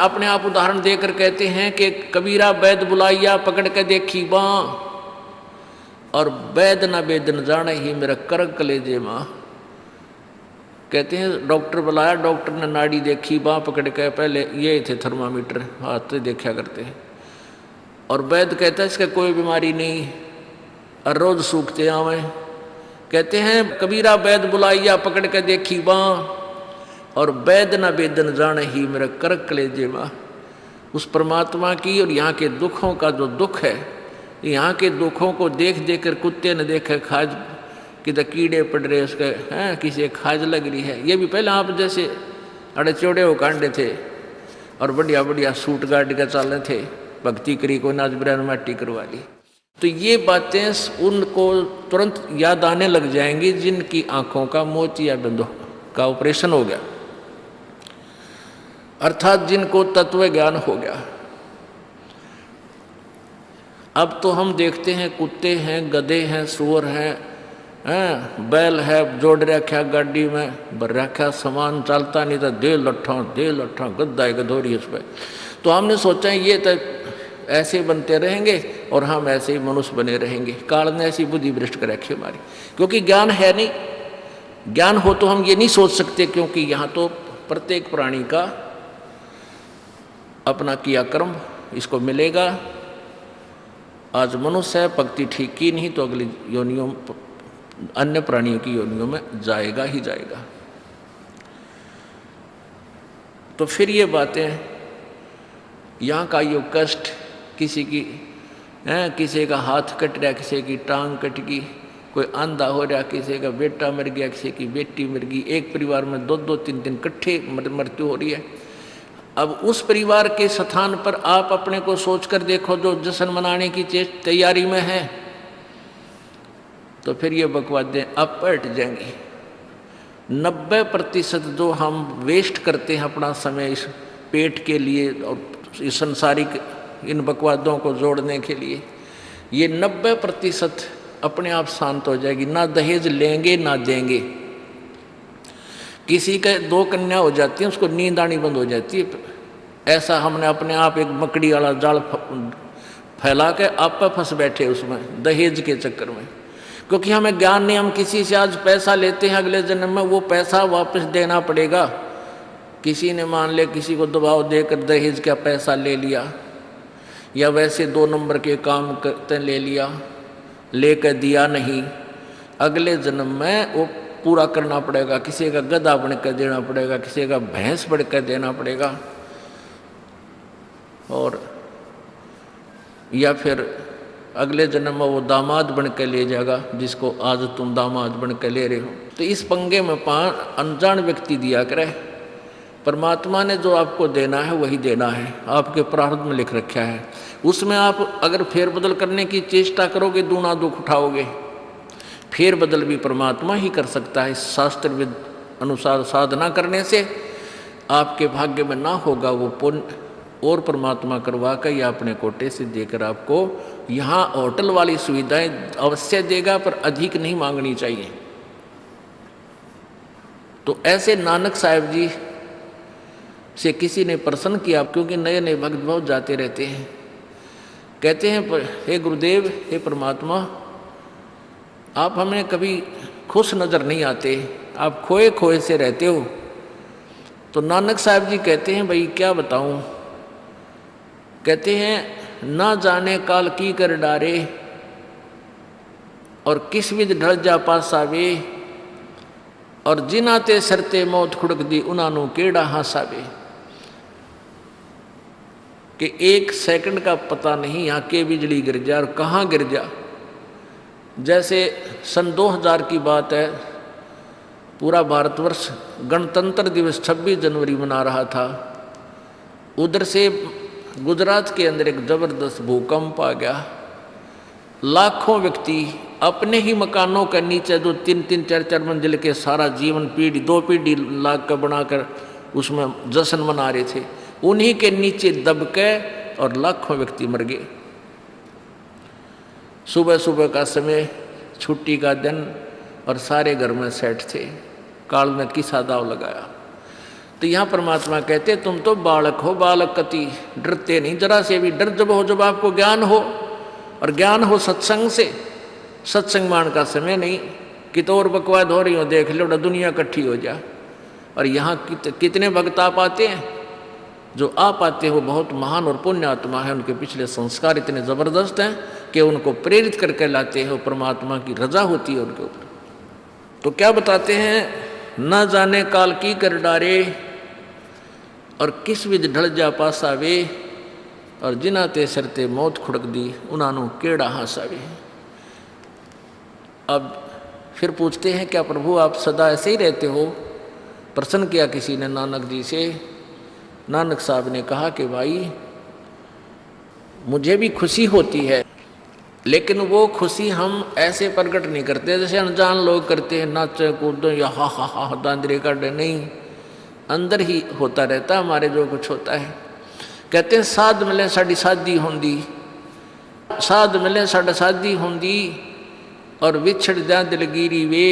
अपने आप उदाहरण देकर कहते हैं कि कबीरा वैद बुलाइया पकड़ के देखी बाँ, और वैद न वेद न जाने ही मेरा करक कलेजे माँ। कहते हैं डॉक्टर बुलाया, डॉक्टर ने नाड़ी देखी, बाँ पकड़ के, पहले ये थे थर्मामीटर हाथ से देखा करते हैं, और वैद कहता है इसका कोई बीमारी नहीं और रोज सूखते आवे। कहते हैं कबीरा वैद बुलाइया पकड़ के देखी बाँ, और वैद न वेद न जाने ही मेरा करक कलेजे माँ। उस परमात्मा की और यहाँ के दुखों का जो दुख है, यहाँ के दुखों को देख देख कर कुत्ते ने देखे खाज किधर कीड़े पड़ रहे उसके हैं, किसी खाज लग रही है। ये भी पहले आप जैसे अड़े चौड़े हो कांडे थे और बढ़िया बढ़िया सूट गाड़ के चाले थे, भक्ति करी को नाच बिरान माटी करवा ली। तो ये बातें उनको तुरंत याद आने लग जाएंगी जिनकी आंखों का मोतिया बिंदु का ऑपरेशन हो गया, अर्थात जिनको तत्व ज्ञान हो गया। अब तो हम देखते हैं कुत्ते हैं, गधे हैं, सुअर हैं, बैल है, जोड़ रखा गाड़ी में भर रखा सामान, चलता नहीं था, दे लट्ठा गद्दा है गधोरी उस पर। तो हमने सोचा ये तो ऐसे बनते रहेंगे और हम ऐसे ही मनुष्य बने रहेंगे। काल ने ऐसी बुद्धि भ्रष्ट कर रखी हमारी, क्योंकि ज्ञान है नहीं। ज्ञान हो तो हम ये नहीं सोच सकते, क्योंकि यहाँ तो प्रत्येक प्राणी का अपना किया कर्म इसको मिलेगा। आज मनुष्य है, भक्ति ठीक की नहीं तो अगली योनियों अन्य प्राणियों की योनियों में जाएगा ही जाएगा। तो फिर ये बातें, यहाँ का यो कष्ट, किसी की किसी का हाथ कट रहा, किसी की टांग कट गई, कोई अंधा हो रहा, किसी का बेटा मर गया, किसी की बेटी मर गई, एक परिवार में 2-2 3-3 इकट्ठे मृत्यु हो रही है। अब उस परिवार के स्थान पर आप अपने को सोचकर देखो जो जश्न मनाने की तैयारी में है, तो फिर ये बकवादें अब पलट जाएंगी। 90% जो हम वेस्ट करते हैं अपना समय इस पेट के लिए और इस संसारिक इन बकवादों को जोड़ने के लिए, ये 90% अपने आप शांत हो जाएगी। ना दहेज लेंगे ना देंगे। किसी के 2 कन्या हो जाती है, उसको नींद आनी बंद हो जाती है। ऐसा हमने अपने आप एक मकड़ी वाला जाल फैला के आप पे फंस बैठे उसमें दहेज के चक्कर में, क्योंकि हमें ज्ञान नहीं। हम किसी से आज पैसा लेते हैं, अगले जन्म में वो पैसा वापस देना पड़ेगा। किसी ने मान ले किसी को दबाव देकर दहेज का पैसा ले लिया, या वैसे 2 नंबर के काम करते ले लिया, लेकर दिया नहीं, अगले जन्म में वो पूरा करना पड़ेगा। किसी का गधा बन कर देना पड़ेगा, किसी का भैंस बन कर देना पड़ेगा, और या फिर अगले जन्म में वो दामाद बन कर ले जाएगा जिसको आज तुम दामाद बन कर ले रहे हो। तो इस पंगे में अनजान व्यक्ति दिया करे। परमात्मा ने जो आपको देना है वही देना है, आपके प्रारब्ध में लिख रखा है। उसमें आप अगर फेरबदल करने की चेष्टा करोगे दूना दुख उठाओगे। फेरबदल भी परमात्मा ही कर सकता है। शास्त्र अनुसार साधना करने से आपके भाग्य में ना होगा वो पुण्य, और परमात्मा करवा कर या अपने कोटे से देकर आपको यहाँ होटल वाली सुविधाएं अवश्य देगा, पर अधिक नहीं मांगनी चाहिए। तो ऐसे नानक साहब जी से किसी ने प्रश्न किया, क्योंकि नए नए भक्त बहुत जाते रहते हैं। कहते हैं हे गुरुदेव, हे परमात्मा, आप हमें कभी खुश नज़र नहीं आते, आप खोए खोए से रहते हो। तो नानक साहब जी कहते हैं भाई क्या बताऊं। कहते हैं ना जाने काल की कर डारे, और किस विध ढल जा पासावे, और जिनाते सरते मौत खुड़क दी उनानू केड़ा हासावे। कि 1 सेकंड का पता नहीं यहाँ के बिजली गिर जा और कहाँ गिर जा। जैसे सन 2000 की बात है, पूरा भारतवर्ष गणतंत्र दिवस 26 जनवरी मना रहा था। उधर से गुजरात के अंदर एक जबरदस्त भूकंप आ गया। लाखों व्यक्ति अपने ही मकानों के नीचे, जो 3-3 4-4 मंजिल के सारा जीवन पीढ़ी 2 पीढ़ी लाख का बनाकर उसमें जश्न मना रहे थे, उन्हीं के नीचे दबके और लाखों व्यक्ति मर गए। सुबह सुबह का समय, छुट्टी का दिन, और सारे घर में सेट थे। काल ने किसा दाव लगाया। तो यहाँ परमात्मा कहते तुम तो बालक हो, बालक कति डरते नहीं जरा से भी। डर जब हो जब आपको ज्ञान हो, और ज्ञान हो सत्संग से। सत्संग मान का समय नहीं कि तो और बकवाद हो रही हो, देख लो दुनिया इकट्ठी हो जा। और यहाँ कितने भक्त आ पाते हैं, जो आ पाते हैं वो बहुत महान और पुण्य आत्मा है, उनके पिछले संस्कार इतने ज़बरदस्त हैं कि उनको प्रेरित करके लाते हैं, वो परमात्मा की रजा होती है उनके ऊपर। तो क्या बताते हैं, न जाने काल की कर डारे, और किस विध ढल जा पासावे, और जिना ते सरते मौत खुड़क दी उन्होंने केड़ा हासावे। अब फिर पूछते हैं क्या प्रभु आप सदा ऐसे ही रहते हो? प्रश्न किया किसी ने नानक जी से। नानक साहब ने कहा कि भाई मुझे भी खुशी होती है, लेकिन वो खुशी हम ऐसे प्रकट नहीं करते जैसे अनजान लोग करते हैं, नाचे कूदो या हा हा हा दांदरे काटे। नहीं, अंदर ही होता रहता है हमारे जो कुछ होता है। कहते हैं साध मिले साड़ी शादी होंदी, साध मिले साड़ा शादी होंदी, और विछड़ जा दिलगिरी वे,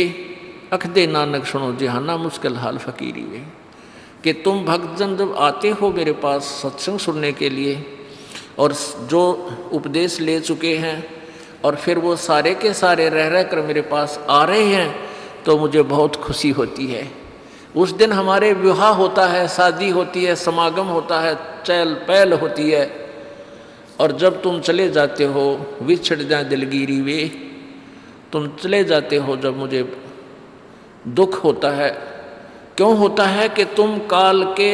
अखदे नानक सुनो जहाना मुश्किल हाल फकीरी वे। कि तुम भक्तजन जब आते हो मेरे पास सत्संग सुनने के लिए, और जो उपदेश ले चुके हैं, और फिर वो सारे के सारे रह कर मेरे पास आ रहे हैं, तो मुझे बहुत खुशी होती है। उस दिन हमारे विवाह होता है, शादी होती है, समागम होता है, चहल पहल होती है। और जब तुम चले जाते हो, विछड़ जाए दिलगिरी वे, तुम चले जाते हो जब मुझे दुख होता है। क्यों होता है कि तुम काल के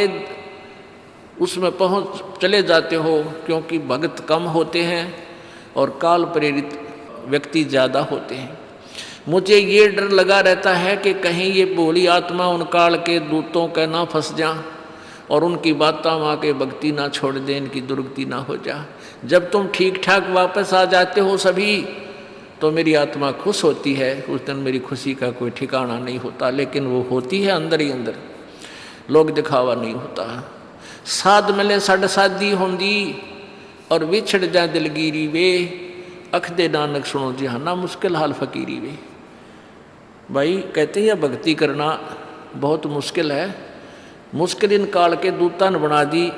उसमें पहुँच चले जाते हो, क्योंकि भक्त कम होते हैं और काल प्रेरित व्यक्ति ज़्यादा होते हैं। मुझे ये डर लगा रहता है कि कहीं ये भोली आत्मा उन काल के दूतों का ना फंस जा, और उनकी बातें माँ के भक्ति ना छोड़ दे, इनकी दुर्गति ना हो जा। जब तुम ठीक ठाक वापस आ जाते हो सभी, तो मेरी आत्मा खुश होती है। उस दिन मेरी खुशी का कोई ठिकाना नहीं होता, लेकिन वो होती है अंदर ही अंदर, लोग दिखावा नहीं होता। साध मिले साड़ शादी होंदी, और विछड़ जा दिलगिरी वे, अखदे नानक सुनो जहाना मुश्किल हाल फकीरी वे। भाई कहते हैं भक्ति करना बहुत मुश्किल है। मुश्किल इन काल के दूता ने बना दी,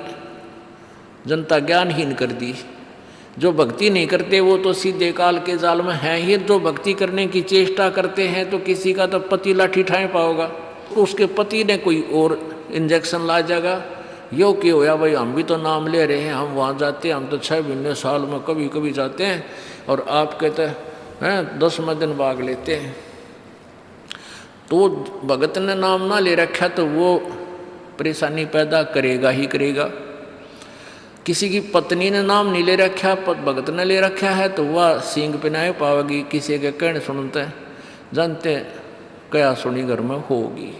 जनता ज्ञानहीन कर दी। जो भक्ति नहीं करते वो तो सीधे काल के जाल में हैं ही। जो भक्ति करने की चेष्टा करते हैं तो किसी का तो पति लाठी ठाए पाओगा, तो उसके पति ने कोई और इंजेक्शन ला जाएगा। यो कि होया भाई हम भी तो नाम ले रहे हैं, हम वहाँ जाते हैं, हम तो 6 महीने साल में कभी कभी जाते हैं, और आप कहते हैं 10वें दिन भाग लेते हैं। तो भगत ने नाम ना ले रखा तो वो परेशानी पैदा करेगा ही करेगा। किसी की पत्नी ने नाम नहीं ले रखा, भगत ने ले रखा है, तो वह सींग पिनाए पावेगी। किसी के कहने सुनते हैं, जानते क्या सुनी घर में होगी।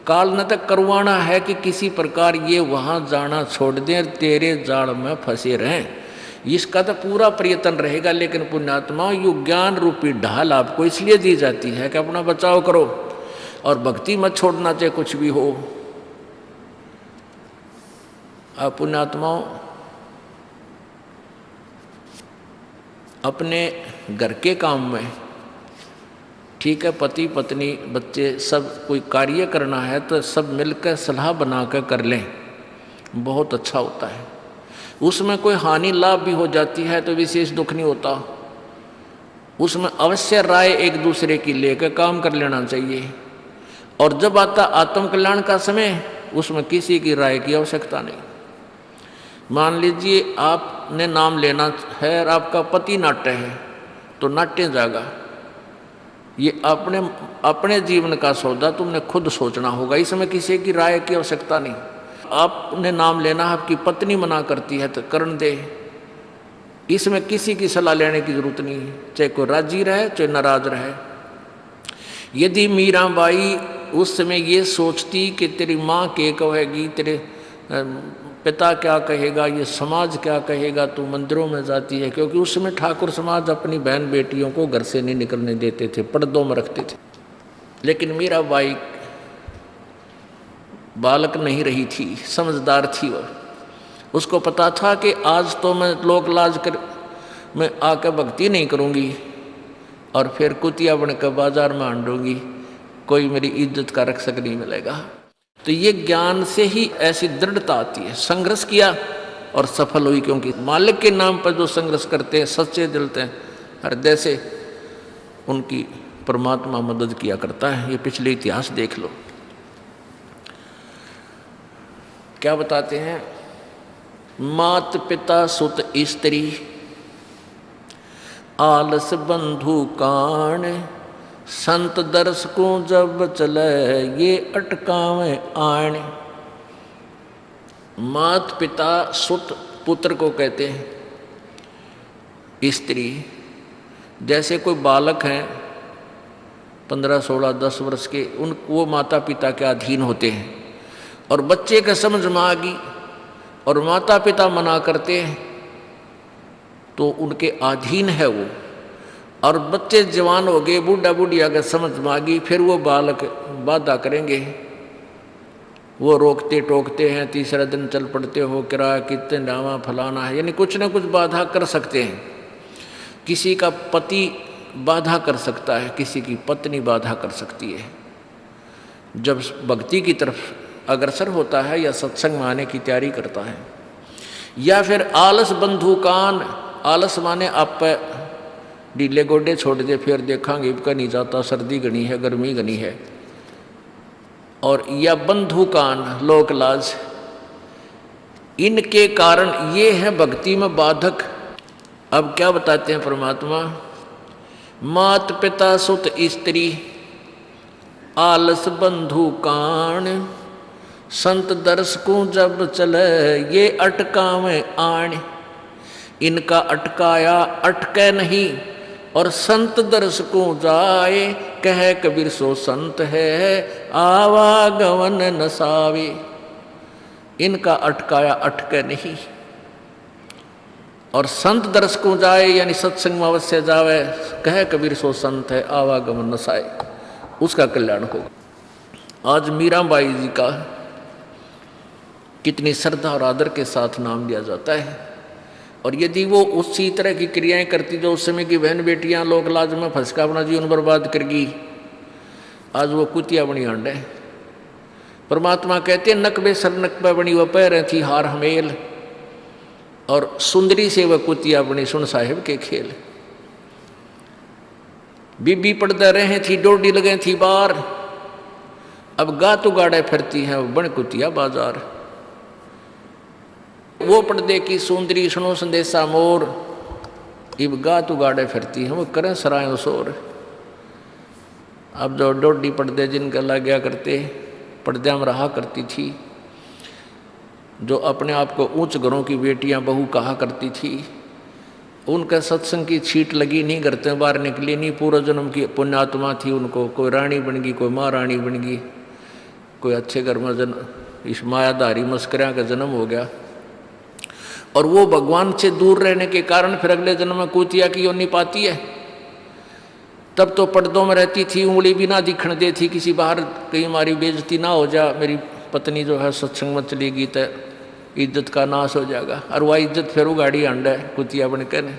काल न तक करवाना है कि किसी प्रकार ये वहाँ जाना छोड़ दें, तेरे जाल में फंसे रहें। इसका तो पूरा प्रयत्न रहेगा। लेकिन पुण्यात्मा यु ज्ञान रूपी ढाल आपको इसलिए दी जाती है कि अपना बचाव करो, और भक्ति मत छोड़ना चाहे कुछ भी हो। आप पुण्यात्माओं अपने घर के काम में, ठीक है, पति पत्नी बच्चे सब कोई कार्य करना है तो सब मिलकर सलाह बनाकर कर लें, बहुत अच्छा होता है। उसमें कोई हानि लाभ भी हो जाती है तो विशेष दुख नहीं होता। उसमें अवश्य राय एक दूसरे की लेकर काम कर लेना चाहिए। और जब आता आत्म कल्याण का समय, उसमें किसी की राय की आवश्यकता नहीं। मान लीजिए आपने नाम लेना है और आपका पति नाट्य है, तो नाट्य जाएगा। ये अपने जीवन का सौदा तुमने खुद सोचना होगा, इसमें किसी की राय की आवश्यकता नहीं। आपने नाम लेना, आपकी पत्नी मना करती है तो करन दे, इसमें किसी की सलाह लेने की जरूरत नहीं, चाहे कोई राजी रहे चाहे नाराज रहे। यदि मीराबाई उस समय ये सोचती कि तेरी माँ क्या कहेगी, तेरे पिता क्या कहेगा, ये समाज क्या कहेगा, तू मंदिरों में जाती है, क्योंकि उस समय ठाकुर समाज अपनी बहन बेटियों को घर से नहीं निकलने देते थे, पर्दों में रखते थे। लेकिन मीराबाई बालक नहीं रही थी, समझदार थी। वह उसको पता था कि आज तो मैं लोक लाज कर मैं आकर भक्ति नहीं करूँगी और फिर कुतिया बनकर बाजार में आंडूंगी, कोई मेरी इज्जत का रक्षक नहीं मिलेगा। तो तो ये ज्ञान से ही ऐसी दृढ़ता आती है। संघर्ष किया और सफल हुई, क्योंकि मालिक के नाम पर जो संघर्ष करते हैं सच्चे दिल से हृदय से, उनकी परमात्मा मदद किया करता है। ये पिछले इतिहास देख लो। क्या बताते हैं? मात पिता सुत स्त्री आलस बंधु कान, संत दर्श को जब चले ये अटकावे आण। मात पिता सुत पुत्र को कहते हैं। स्त्री जैसे कोई बालक हैं 15, 16, 10 वर्ष के, वो माता पिता के अधीन होते हैं। और बच्चे का समझ में आ गई और माता पिता मना करते हैं तो उनके अधीन है वो। और बच्चे जवान हो गए, बूढ़ा बूढ़ी अगर समझ में आ गई, फिर वो बालक बाधा करेंगे, वो रोकते टोकते हैं। तीसरा दिन चल पड़ते हो, किराया कितने डावा फलाना है, यानी कुछ ना कुछ बाधा कर सकते हैं। किसी का पति बाधा कर सकता है, किसी की पत्नी बाधा कर सकती है। जब भक्ति की तरफ अग्रसर होता है या सत्संग में आने की तैयारी करता है। या फिर आलस बंधु कान, आलस माने आप ढीले गोडे छोड़ दे, फिर देखांगे इबका नहीं जाता, सर्दी घनी है, गर्मी घनी है। और या बंधु कान, लोक लाज, इनके कारण ये है भक्ति में बाधक। अब क्या बताते हैं परमात्मा? मात पिता सुत स्त्री आलस बंधु कान, संत दर्श को जब चले ये अटकावे आण। इनका अटकाया अटके नहीं, और संत दर्श को जाए कह कबीर सो संत है आवागमन नसावे। इनका अटकाया अटके नहीं, और संत दर्श को जाए यानी सत्संग में अवश्य जावे, कह कबीर सो संत है आवागमन नसाए, उसका कल्याण होगा। आज मीराबाई जी का कितनी श्रद्धा और आदर के साथ नाम लिया जाता है। और यदि वो उसी तरह की क्रियाएं करती जो उस समय की बहन बेटियां लोक लाज में फंस कर अपना जीवन बर्बाद करगी, आज वो कुतिया बनी आंड है। परमात्मा कहते हैं नकबे सर नकबे बनी वह पैर थी हार हमेल, और सुंदरी से वह कुतिया बनी सुन साहिब के खेल। बीबी पड़दा रहे थी डोडी लगे थी बार, अब गातु गाड़े फिरती हैं बन कुतिया बाजार। वो पर्दे की सुंदरी सुनो संदेशा मोर, इब गातु गाड़े फिरती हैं वो करें सराय शोर। अब जो डोडी पर्दे जिनका लग गया करते, पर्दे में रहा करती थी, जो अपने आप को ऊंच घरों की बेटियां बहू कहा करती थी, उनका सत्संग की छीट लगी नहीं, करते बाहर निकली नहीं। पूर्व जन्म की पुण्यात्मा थी, उनको कोई रानी बन गई, कोई महारानी बन गई, कोई अच्छे घर में इस मायाधारी मस्करिया का जन्म हो गया। और वो भगवान से दूर रहने के कारण फिर अगले जन्म में कुतिया की योनि पाती है। तब तो पर्दों में रहती थी, उंगली भी ना दिखने देती, किसी बाहर कहीं हमारी बेइज्जती ना हो जा, मेरी पत्नी जो है सत्संग में चलेगी तो इज्जत का नाश हो जाएगा। और वह इज्जत फिर उगाड़ी अंडा है कुतिया बन कर।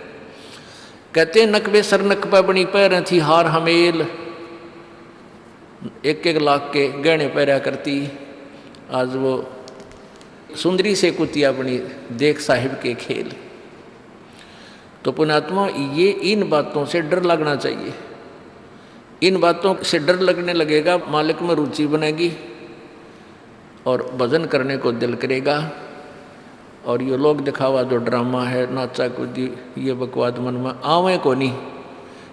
कहते नकबे सर नकबा बनी पैर थी हार हमेल, 1-1 लाख के गहने पहरा करती, आज वो सुंदरी से कुतिया बनी देख साहिब के खेल। तो पुण्यात्मा ये इन बातों से डर लगना चाहिए। इन बातों से डर लगने लगेगा, मालिक में रुचि बनेगी और भजन करने को दिल करेगा। और ये लोग दिखावा जो ड्रामा है, नाचा कूदी, ये बकवाद मन में आवे को नहीं,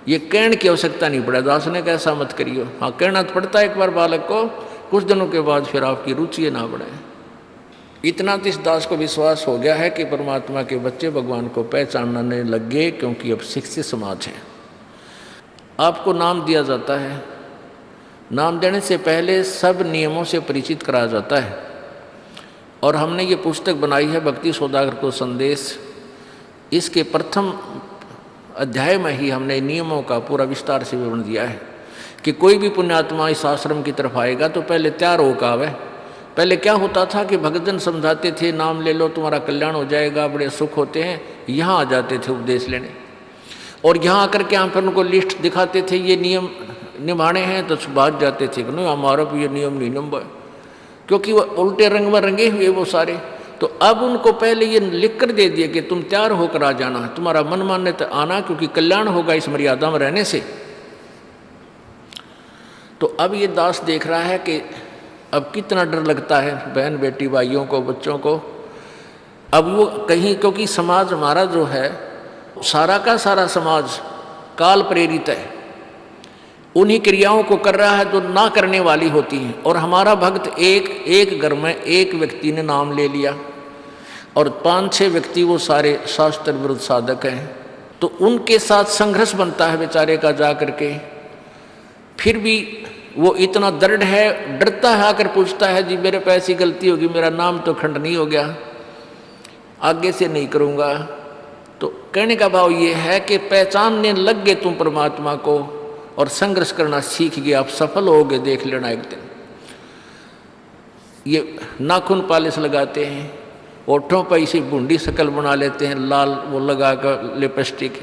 ये कहने की आवश्यकता नहीं पड़े। दास ने कैसा मत करियो, हाँ कहना तो पड़ता है एक बार बालक को, कुछ दिनों के बाद फिर आपकी रुचि ना बढ़े। इतना तो इस दास को विश्वास हो गया है कि परमात्मा के बच्चे भगवान को पहचानने लग गए, क्योंकि अब शिक्षित समाज है। आपको नाम दिया जाता है, नाम देने से पहले सब नियमों से परिचित कराया जाता है। और हमने ये पुस्तक बनाई है भक्ति सौदागर को संदेश, इसके प्रथम अध्याय में ही हमने नियमों का पूरा विस्तार से विवरण दिया है कि कोई भी पुण्यात्मा इस आश्रम की तरफ आएगा तो पहले तैयार होकर आवे। पहले क्या होता था कि भक्तजन समझाते थे नाम ले लो तुम्हारा कल्याण हो जाएगा, बड़े सुख होते हैं, यहाँ आ जाते थे उपदेश लेने। और यहाँ आकर के हम फिर उनको लिस्ट दिखाते थे, ये नियम निभाने हैं, तो बात जाते थे कि नहीं हमारा भी ये नियम नहीं नंबर। क्योंकि वो उल्टे रंग में रंगे हुए वो सारे। तो अब उनको पहले ये लिख कर दे दिया कि तुम तैयार होकर आ जाना, तुम्हारा मन मानने तो आना, क्योंकि कल्याण होगा इस मर्यादा में रहने से। तो अब ये दास देख रहा है कि अब कितना डर लगता है बहन बेटी भाइयों को, बच्चों को। अब वो कहीं, क्योंकि समाज हमारा जो है सारा का सारा समाज काल प्रेरित है, उन्हीं क्रियाओं को कर रहा है जो ना करने वाली होती हैं। और हमारा भक्त एक घर में एक व्यक्ति ने नाम ले लिया और 5-6 व्यक्ति वो सारे शास्त्र विरुद्ध साधक हैं, तो उनके साथ संघर्ष बनता है बेचारे का जा करके। फिर भी वो इतना दृढ़ है, डरता है, आकर पूछता है जी मेरे पे ऐसी गलती होगी, मेरा नाम तो खंडनी हो गया, आगे से नहीं करूँगा। तो कहने का भाव ये है कि पहचानने लग गए तुम परमात्मा को और संघर्ष करना सीख गए, आप सफल होगे, देख लेना एक दिन। ये नाखून पालिश लगाते हैं, ओठों पर इसी बूंदी शक्ल बना लेते हैं, लाल वो लगा कर लिपस्टिक,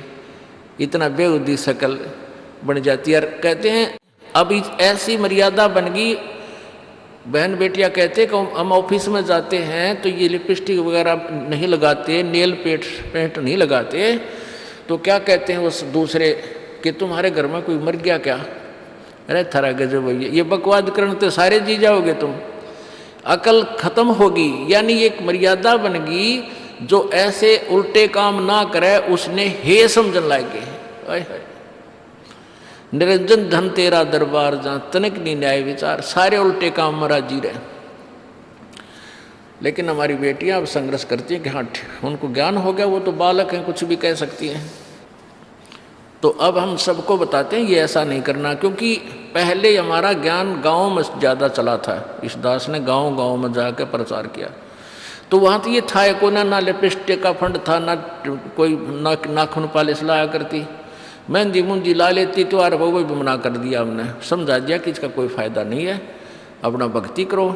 इतना बेहुदी शक्ल बन जाती है। कहते हैं अब ऐसी मर्यादा बन गई, बहन बेटियां कहते हैं कि हम ऑफिस में जाते हैं तो ये लिपस्टिक वगैरह नहीं लगाते, नेल पेंट नहीं लगाते, तो क्या कहते हैं उस दूसरे कि तुम्हारे घर में कोई मर गया क्या? अरे थारा गजब भैया, ये बकवाद करने तो सारे जी जाओगे तुम, अकल खत्म होगी। यानी एक मर्यादा बन गई, जो ऐसे उल्टे काम ना करे उसने हे समझन लागे। निरंजन धन तेरा दरबार जहाँ तनिक नहीं न्याय विचार, सारे उल्टे काम में राजी रहे। लेकिन हमारी बेटियां अब संघर्ष करती हैं कि हाँ उनको ज्ञान हो गया, वो तो बालक हैं, कुछ भी कह सकती हैं। तो अब हम सबको बताते हैं ये ऐसा नहीं करना, क्योंकि पहले हमारा ज्ञान गाँव में ज़्यादा चला था। इस दास ने गाँव में जाकर प्रचार किया, तो वहाँ तो ये था को ना लिपस्टिक का फंड था, ना कोई नाखून पालिश लाया करती, मेहंदी मुंदी ला लेती, तो यार वो भी मना कर दिया हमने, समझा दिया कि इसका कोई फ़ायदा नहीं है, अपना भक्ति करो।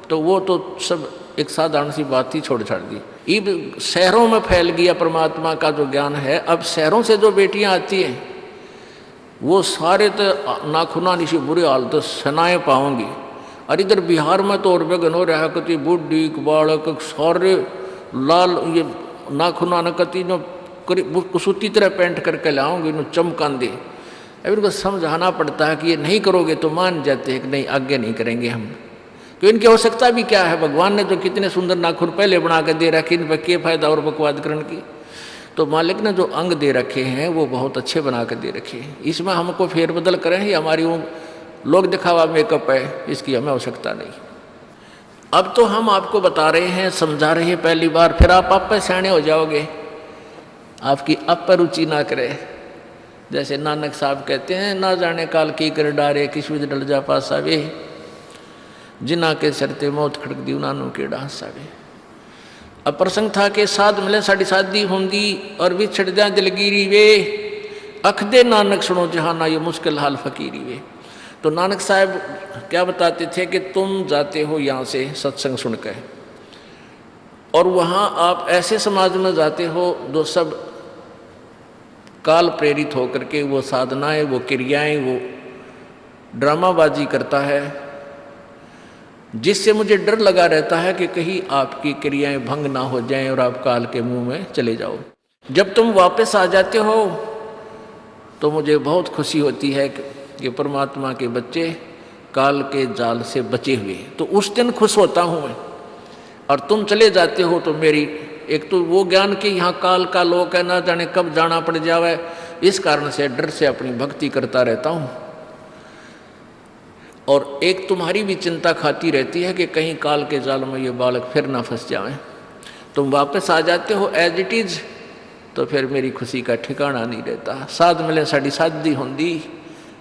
तो वो तो सब एक साधारण सी बात ही छोड़ छाड़ दी। अब शहरों में फैल गया परमात्मा का जो ज्ञान है। अब शहरों से जो बेटियां आती हैं वो सारे तो नाखुना निशी बुरे हाल तो सनाए पाओगी। और इधर बिहार में तो और बेगन हो रहा कति बुढ़ी बालक सारे लाल ये नाखुना न कति न कुसूती तरह पेंट करके लाओगे, न चमकान दे। अब इनको समझाना पड़ता है कि ये नहीं करोगे तो मान जाते हैं कि नहीं आगे नहीं करेंगे हम, तो इनकी आवश्यकता भी क्या है? भगवान ने जो कितने सुंदर नाखून पहले बना के दे रखे, इन पर क्या फायदा और बकवाद करने की? तो मालिक ने जो अंग दे रखे हैं वो बहुत अच्छे बना के दे रखे हैं, इसमें हमको फेरबदल करें, ये हमारी वो लोग दिखावा मेकअप है, इसकी हमें आवश्यकता नहीं। अब तो हम आपको बता रहे हैं, समझा रहे हैं पहली बार, फिर आप पे सियाने हो जाओगे, आपकी अब पर रुचि ना करे। जैसे नानक साहब कहते हैं, ना जाने काल की कर डारे किस विध डल जा पासा वे, जिना के सरते मौत खड़क दी नानू के डांसा वे। अब प्रसंग था कि साध मिले साड़ी शादी होंगी और भी छड़ जा दिलगिरी वे, अख दे नानक सुनो जहाना ये मुश्किल हाल फकीरी वे। तो नानक साहब क्या बताते थे कि तुम जाते हो यहाँ से सत्संग सुनकर, और वहाँ आप ऐसे समाज में जाते हो जो सब काल प्रेरित होकर के वो साधनाएं, वो क्रियाएं, वो ड्रामाबाजी करता है, जिससे मुझे डर लगा रहता है कि कहीं आपकी क्रियाएं भंग ना हो जाएं और आप काल के मुंह में चले जाओ। जब तुम वापस आ जाते हो तो मुझे बहुत खुशी होती है कि परमात्मा के बच्चे काल के जाल से बचे हुए, तो उस दिन खुश होता हूँ मैं। और तुम चले जाते हो तो मेरी एक तो वो ज्ञान कि यहाँ काल का लोक है, ना जाने कब जाना पड़ जावे, इस कारण से डर से अपनी भक्ति करता रहता हूँ। और एक तुम्हारी भी चिंता खाती रहती है कि कहीं काल के जाल में ये बालक फिर ना फंस जाएं। तुम वापस आ जाते हो एज इट इज़, तो फिर मेरी खुशी का ठिकाना नहीं रहता। साध मिले साड़ी शादी होंगी,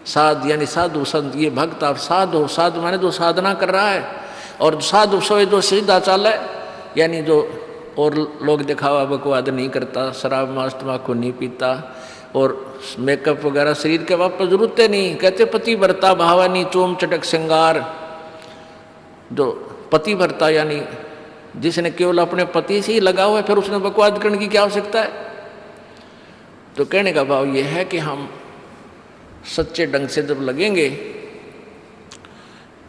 साध यानी साधु संत, ये भक्त आप साध हो, साध माने जो साधना कर रहा है, और साधु सोए जो सीधा चाल है, यानी जो और लोग दिखावा बकवाद नहीं करता, शराब मांस तम्बाकू नहीं पीता, और मेकअप वगैरह शरीर के वापस जरूरत नहीं। कहते पति भरता भावानी चोम चटक श्रृंगार, जो पति भरता यानी जिसने केवल अपने पति से ही लगा हुआ है, फिर उसने बकवाद करने की क्या आवश्यकता है? तो कहने का भाव यह है कि हम सच्चे ढंग से जब लगेंगे,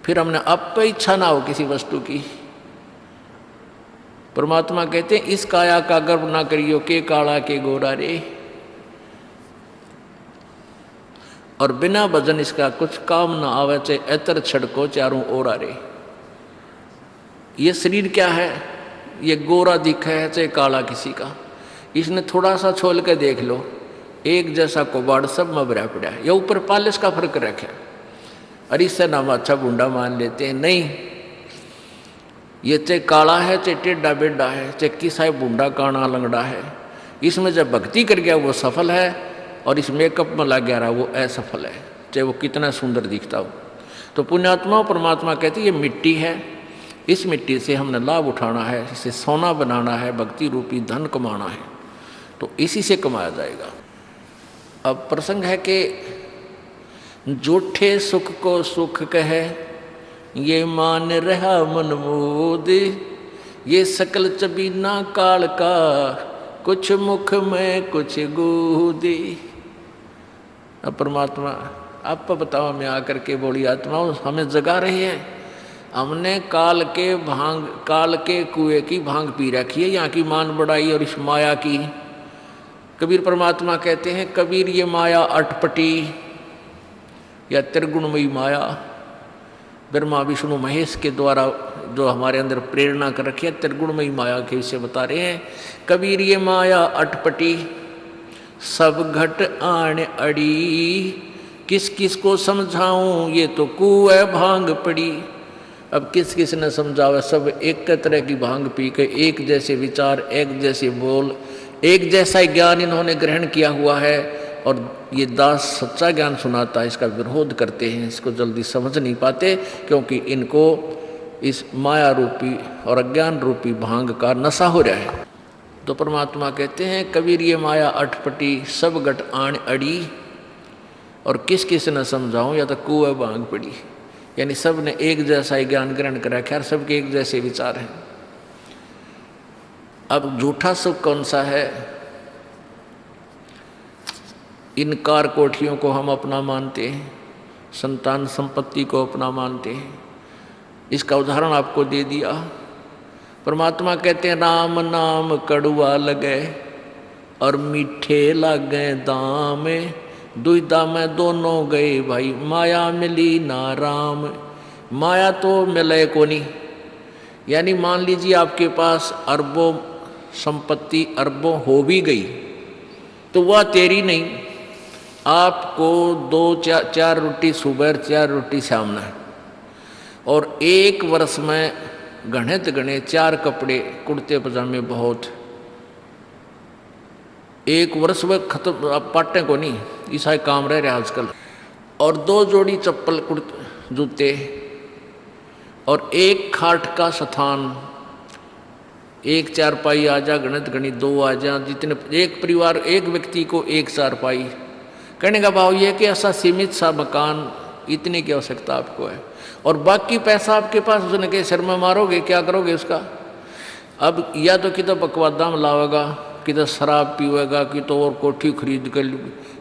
फिर हमने अब पे इच्छा ना हो किसी वस्तु की। परमात्मा कहते हैं इस काया का गर्व ना करियो के काला के गोरा रे, और बिना भजन इसका कुछ काम ना आवे, चाहे एतर छड़को चारों ओरा रे। ये शरीर क्या है, ये गोरा दिखा है चाहे काला किसी का, इसने थोड़ा सा छोल के देख लो, एक जैसा कबाड़ सब में भरा पड़ा है। ये ऊपर पालिश का फर्क रखे, और इससे नाम अच्छा बूंदा मान लेते हैं। नहीं, ये चाहे काला है चाहे टेढ़ा बेढ़ा है, चाहे किसा बूंदा काना लंगड़ा है, इसमें जब भक्ति कर गया वो सफल है, और इस मेकअप में लग गया रहा वो असफल है, चाहे वो कितना सुंदर दिखता हो। तो पुण्यात्मा परमात्मा कहते ये मिट्टी है, इस मिट्टी से हमने लाभ उठाना है, इसे सोना बनाना है, भक्ति रूपी धन कमाना है, तो इसी से कमाया जाएगा। अब प्रसंग है कि झूठे सुख को सुख कहे, ये मान रहा मन मोद, ये सकल चबीना काल का, कुछ मुख में कुछ गोदी। अब परमात्मा आप बताओ, मैं आकर के बोली आत्माओं हमें जगा रही है, हमने काल के कुएं की भांग पी रखी है, यहाँ की मान बढ़ाई और इस माया की। कबीर परमात्मा कहते हैं कबीर ये माया अटपटी या त्रिगुणमयी माया, ब्रह्मा विष्णु महेश के द्वारा जो हमारे अंदर प्रेरणा कर रखी है, त्रिगुणमयी माया के विषय बता रहे हैं। कबीर ये माया अटपटी सब घट आण अड़ी, किस किस को समझाऊं ये तो कुएं भांग पड़ी। अब किस किस ने समझावा, सब एक तरह की भांग पी के एक जैसे विचार, एक जैसे बोल, एक जैसा ज्ञान इन्होंने ग्रहण किया हुआ है, और ये दास सच्चा ज्ञान सुनाता है इसका विरोध करते हैं, इसको जल्दी समझ नहीं पाते, क्योंकि इनको इस माया रूपी और अज्ञान रूपी भांग का नशा हो रहा है। तो परमात्मा कहते हैं कबीर ये माया अटपटी सब घट आण अड़ी, और किस किस न समझाऊं या तो कुएं भांग पड़ी, यानी सब ने एक जैसा ही ज्ञान ग्रहण कर रखा है, सबके एक जैसे विचार हैं। अब झूठा सुख कौन सा है, इन कार कोठियों को हम अपना मानते हैं, संतान संपत्ति को अपना मानते हैं। इसका उदाहरण आपको दे दिया। परमात्मा कहते हैं राम नाम कड़ुआ लगे और मीठे लागे दाम, दुविधा में दोनों गए भाई, माया मिली ना राम। माया तो मिले को नहीं, यानी मान लीजिए आपके पास अरबों संपत्ति अरबों हो भी गई तो वह तेरी नहीं, आपको 2-4 रोटी सुबह 4 रोटी शाम है, और एक वर्ष में गणे 4 कपड़े कुर्ते पजामे बहुत, एक वर्ष में खत्म। अब पाटे को नहीं, ऐसा काम रह रहा आजकल, और 2 जोड़ी चप्पल कुर्ते जूते, और एक खाट का स्थान, एक चारपाई आ जा, गणित 2 आ जा, जितने एक परिवार एक व्यक्ति को एक चारपाई। कहने का भाव यह कि ऐसा सीमित सा मकान, इतनी की आवश्यकता आपको है, और बाकी पैसा आपके पास उसने के सिर में मारोगे, क्या करोगे उसका। अब या तो कि तो बकवादा में लावेगा, कि तो शराब पीवेगा, कि तो और कोठी खरीद कर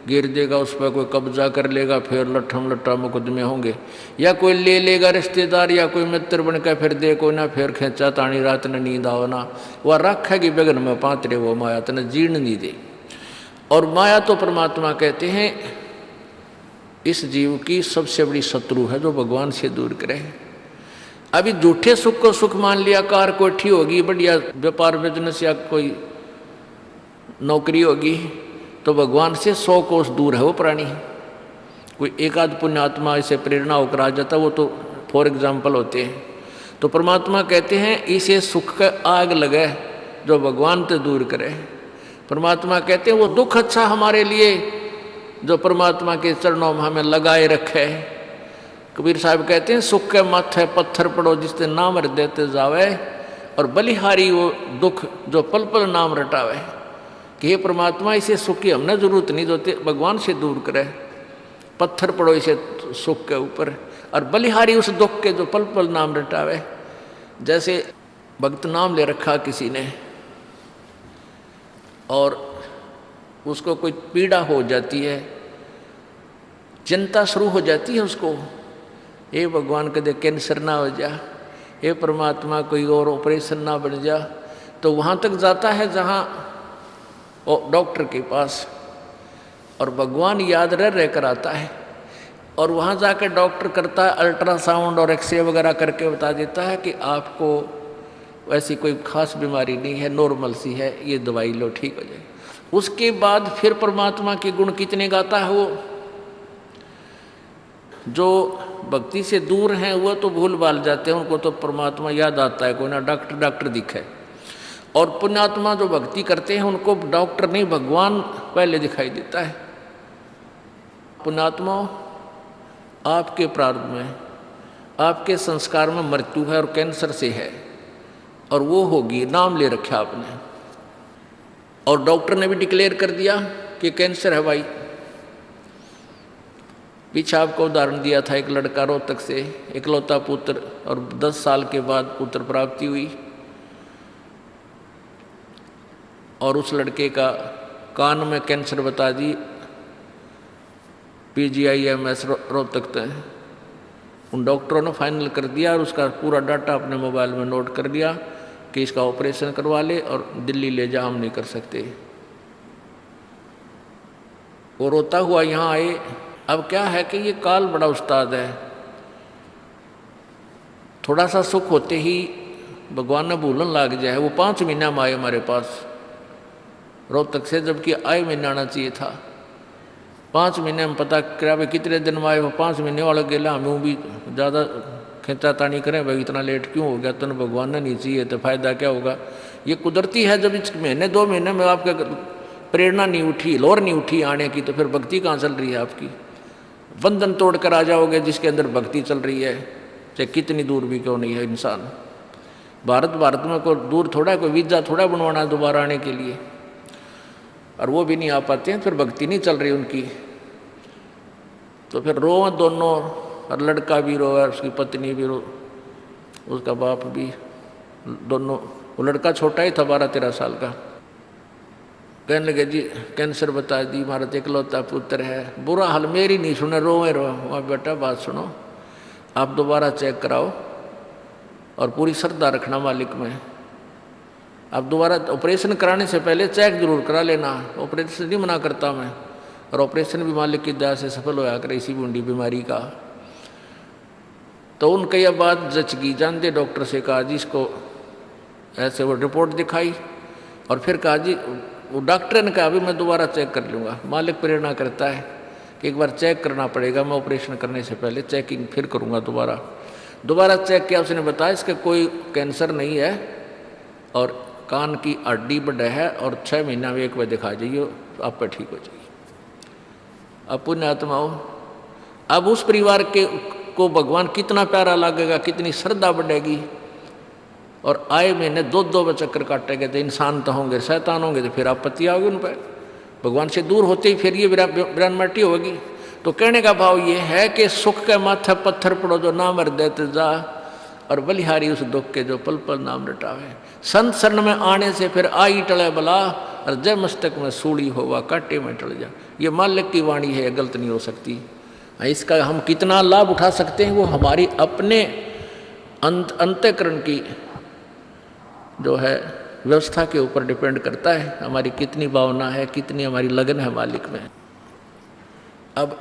गिर देगा, उस पर कोई कब्जा कर लेगा, फिर लट्ठा मुकदमे होंगे, या कोई ले लेगा रिश्तेदार या कोई मित्र बन कर फिर दे को ना, फिर खेचा तानी रात ने नींद आओ ना, वह रखेगी बगन में पात्रे, वो माया तने जीर्ण नहीं दे। और माया तो परमात्मा कहते हैं इस जीव की सबसे बड़ी शत्रु है, जो भगवान से दूर करे। अभी झूठे सुख को सुख मान लिया, कार कोठी होगी, बढ़िया व्यापार बिजनेस या कोई नौकरी होगी, तो भगवान से 100 कोस दूर है वो प्राणी। कोई एक आध पुण्यात्मा इसे प्रेरणा होकर आ जाता, वो तो फॉर एग्जाम्पल होते हैं। तो परमात्मा कहते हैं इसे सुख का आग लगे जो भगवान से दूर करे। परमात्मा कहते हैं वो दुख अच्छा हमारे लिए जो परमात्मा के चरणों में हमें लगाए रखे। कबीर साहब कहते हैं सुख के माथे पत्थर पड़ो जिससे नाम रट देते जावे, और बलिहारी वो दुख जो पल पल नाम रटावे। कि हे परमात्मा इसे सुख की हमने जरूरत नहीं, जो भगवान से दूर करे। पत्थर पड़ो इसे सुख के ऊपर, और बलिहारी उस दुख के जो पल पल नाम रटावे। जैसे भक्त नाम ले रखा किसी ने और उसको कोई पीड़ा हो जाती है, चिंता शुरू हो जाती है उसको, हे भगवान कदे कैंसर ना हो जा, हे परमात्मा कोई और ऑपरेशन ना बन जा। तो वहाँ तक जाता है जहाँ डॉक्टर के पास, और भगवान याद रह कर आता है, और वहाँ जाकर डॉक्टर करता है अल्ट्रासाउंड और एक्सरे वगैरह करके बता देता है कि आपको वैसी कोई खास बीमारी नहीं है, नॉर्मल सी है, ये दवाई लो ठीक हो जाए। उसके बाद फिर परमात्मा के गुण कितने गाता है वो। जो भक्ति से दूर हैं वो तो भूल भाल जाते हैं, उनको तो परमात्मा याद आता है, कोई ना डॉक्टर दिखे। और पुण्यात्मा जो भक्ति करते हैं उनको डॉक्टर नहीं भगवान पहले दिखाई देता है। पुण्यात्मा, आपके प्रारब्ध में, आपके संस्कार में मृत्यु है और कैंसर से है, और वो होगी, नाम ले रखा आपने, और डॉक्टर ने भी डिक्लेयर कर दिया कि कैंसर है भाई। पीछे आपको उदाहरण दिया था, एक लड़का रोहतक से, इकलौता पुत्र, और 10 साल के बाद पुत्र प्राप्ति हुई, और उस लड़के का कान में कैंसर बता दी, PGIMS रोहतक तक। उन डॉक्टरों ने फाइनल कर दिया और उसका पूरा डाटा अपने मोबाइल में नोट कर लिया कि इसका ऑपरेशन करवा ले और दिल्ली ले जा, हम नहीं कर सकते। वो रोता हुआ यहाँ आए। अब क्या है कि ये काल बड़ा उस्ताद है, थोड़ा सा सुख होते ही भगवान ने भूलन लाग जाए। वो 5 महीना में आए हमारे पास रोहतक से, जबकि आए महीना आना चाहिए था। 5 महीने में पता करा भाई कितने दिन में आए, वो 5 महीने वाला गेला। हमें भी ज़्यादा खींचातानी करें भाई इतना लेट क्यों हो गया, तो भगवान ने नहीं चाहिए तो फायदा क्या होगा। ये कुदरती है, जब इस महीने 2 महीने में आपके प्रेरणा नहीं उठी, लोर नहीं उठी आने की, तो फिर भक्ति कहाँ चल रही है आपकी। बंधन तोड़ कर आ जाओगे जिसके अंदर भक्ति चल रही है, चाहे कितनी दूर भी क्यों नहीं है इंसान। भारत में कोई दूर थोड़ा, कोई वीज़ा थोड़ा बनवाना दोबारा आने के लिए, और वो भी नहीं आ पाते हैं, फिर भक्ति नहीं चल रही उनकी। तो फिर रो दोनों, और लड़का भी रो और उसकी पत्नी भी रो, उसका बाप भी, दोनों। वो लड़का छोटा ही था, 12-13 साल का। कहने लगे जी कैंसर बता दी, हमारा तो इकलौता पुत्र है। बुरा हाल मेरी नहीं सुने, रोए रो। वहाँ बेटा बात सुनो, आप दोबारा चेक कराओ और पूरी श्रद्धा रखना मालिक में। आप दोबारा ऑपरेशन कराने से पहले चेक जरूर करा लेना, ऑपरेशन नहीं मना करता मैं, और ऑपरेशन भी मालिक की दया से सफल होया करे इसी बूंदी बीमारी का। तो उनका यह बात जच गई, जानते डॉक्टर से कहा जी इसको ऐसे, वो रिपोर्ट दिखाई, और फिर कहा जी, वो डॉक्टर ने कहा अभी मैं दोबारा चेक कर लूँगा। मालिक प्रेरणा करता है कि एक बार चेक करना पड़ेगा, मैं ऑपरेशन करने से पहले चेकिंग फिर करूँगा। दोबारा चेक किया, उसने बताया इसका कोई कैंसर नहीं है, और कान की हड्डी बढ़ा है, और 6 महीना में एक बार दिखा जाइए, आप पर ठीक हो जाइए। अब पुण्यात्माओं, अब उस परिवार को भगवान कितना प्यारा लगेगा, कितनी श्रद्धा बढ़ेगी। और आए महीने 2 चक्कर काटेंगे, तो इंसान तो होंगे, शैतान होंगे, तो फिर आपत्ति आओगी उन पर। भगवान से दूर होते ही फिर ये विरानमटी होगी। तो कहने का भाव ये है कि सुख के माथे पत्थर पड़ो जो ना मर देते जा, और बलिहारी उस दुख के जो पल पल नाम रटावे। संत शरण में आने से फिर आई टले बला, और जय मस्तक में सूड़ी होवा काटे में टल जा। ये मालिक की वाणी है, गलत नहीं हो सकती। इसका हम कितना लाभ उठा सकते हैं वो हमारी अपने अंतःकरण की जो है व्यवस्था के ऊपर डिपेंड करता है। हमारी कितनी भावना है, कितनी हमारी लगन है मालिक में। अब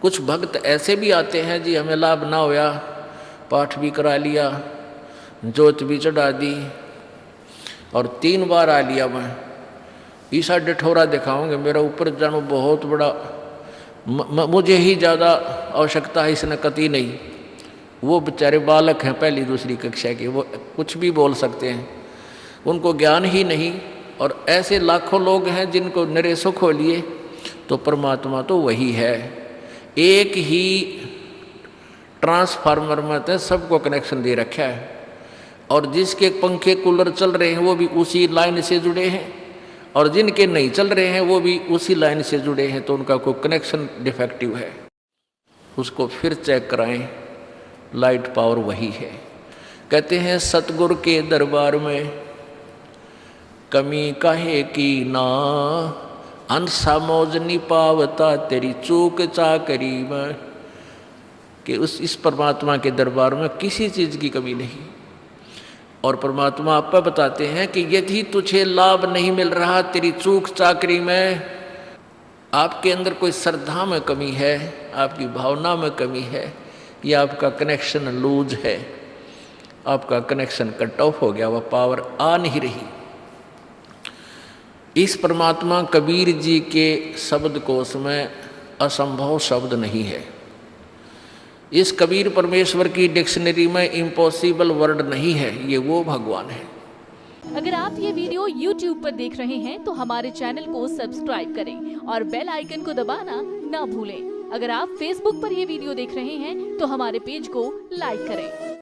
कुछ भक्त ऐसे भी आते हैं जी, हमें लाभ ना होया, पाठ भी करा लिया, जोत भी चढ़ा दी, और 3 बार आ लिया मैं, ईसा डिठोरा दिखाऊंगे, मेरा ऊपर जानो बहुत बड़ा, मुझे ही ज़्यादा आवश्यकता है, इसने कती नहीं। वो बेचारे बालक हैं 1ली-2री कक्षा के, वो कुछ भी बोल सकते हैं, उनको ज्ञान ही नहीं। और ऐसे लाखों लोग हैं जिनको निरे सुख हो लिए। तो परमात्मा तो वही है, एक ही ट्रांसफार्मर में तो सबको कनेक्शन दे रखा है, और जिसके पंखे कूलर चल रहे हैं वो भी उसी लाइन से जुड़े हैं, और जिनके नहीं चल रहे हैं वो भी उसी लाइन से जुड़े हैं। तो उनका कोई कनेक्शन डिफेक्टिव है, उसको फिर चेक कराएं, लाइट पावर वही है। कहते हैं सतगुरु के दरबार में कमी काहे की ना, अंसा मौज नहीं पावता तेरी चूक चाकरी में। कि इस परमात्मा के दरबार में किसी चीज़ की कमी नहीं। और परमात्मा आपको बताते हैं कि यदि तुझे लाभ नहीं मिल रहा तेरी चूक चाकरी में, आपके अंदर कोई श्रद्धा में कमी है, आपकी भावना में कमी है, या आपका कनेक्शन लूज है, आपका कनेक्शन कट ऑफ हो गया, वह पावर आ नहीं रही। इस परमात्मा कबीर जी के शब्द कोश में असंभव शब्द नहीं है। इस कबीर परमेश्वर की डिक्शनरी में इम्पॉसिबल वर्ड नहीं है, ये वो भगवान है। अगर आप ये वीडियो YouTube पर देख रहे हैं तो हमारे चैनल को सब्सक्राइब करें और बेल आइकन को दबाना ना भूलें। अगर आप Facebook पर ये वीडियो देख रहे हैं तो हमारे पेज को लाइक करें।